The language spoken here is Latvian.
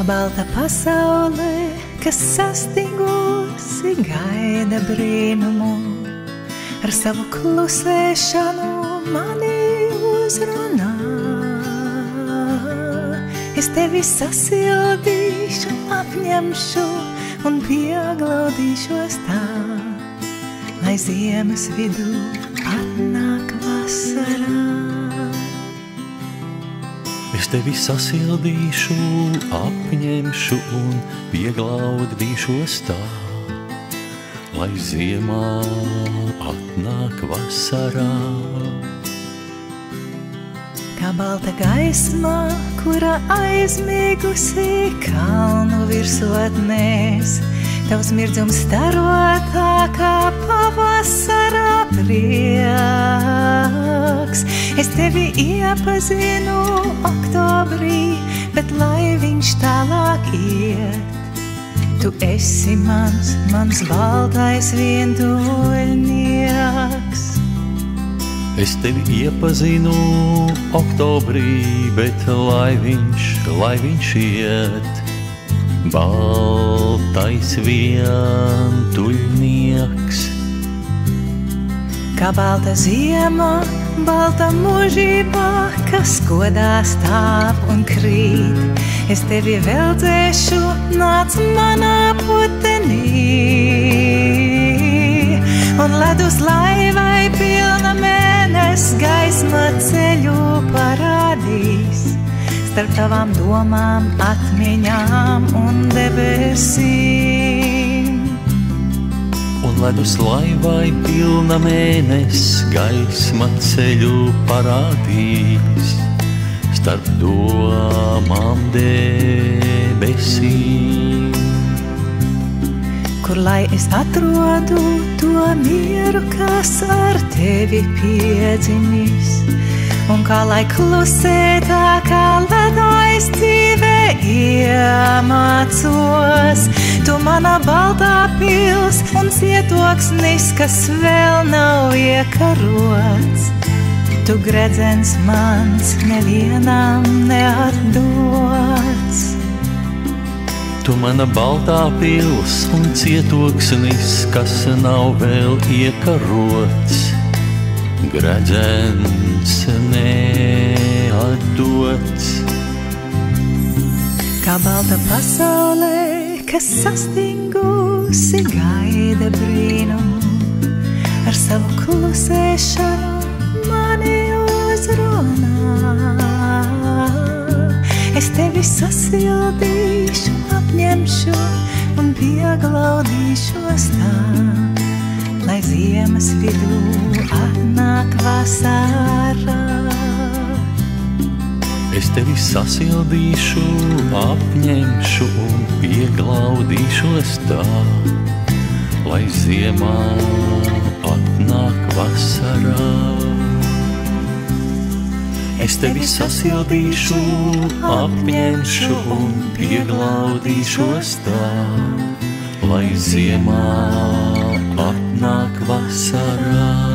balta pasaulē, kas sastingusi gaida brīnumu, ar savu klusēšanu mani uzrunā. Es tevi sasildīšu, apņemšu un pieglaudīšos tā, lai ziemas vidū atnāk vasarā. Es tevi sasildīšu, apņemšu un pieglaudīšos tā, lai ziemā atnāk vasarā. Kā balta gaisma, kura aizmigusi kalnu virsotnēs, tavs mirdzums starotā kā pavasarā prieks. Es tevi iepazinu oktobrī, bet lai viņš tālāk iet, tu esi mans baltais vientuļnieks. Es tevi iepazinu oktobrī, bet lai viņš iet, baltais vientuļnieks. Kā balta ziema, balta mūžībā, kas godā stāv un krīt, es tevi veldzēšu, nāc manā putenī. Un ledus laivai pilna mēnes gaisma ceļu parādīs, starp tavām domām, atmiņām un debesīm. Un ledus laivai pilna mēnes gaisma ceļu parādīs, starp domām debesīm. Kur lai es atrodu to mieru, kas ar tevi piedzimis, un kā lai klusētā kā ledais dzīvē iemācos. Tu mana baltā pils un cietoksnis, kas vēl nav iekarots. Tu gredzens mans nevienam neatdots. Tu mana baltā pils un cietoksnis, kas nav vēl iekarots. Gredzens neatdots. Kā balta pasaulē, kas sastingusi gaida brīnumu, ar savu klusēšanu mani uzrunā. Es tevi sasildīšu, apņemšu un pieglaudīšos tā, lai ziemas vidū atnāk vasarā. Es tevi sasildīšu, apņemšu un pieglaudīšos tā, lai ziemā atnāk vasarā. Es tevi sasildīšu, apņemšu un pieglaudīšos tā, lai ziemā atnāk vasarā.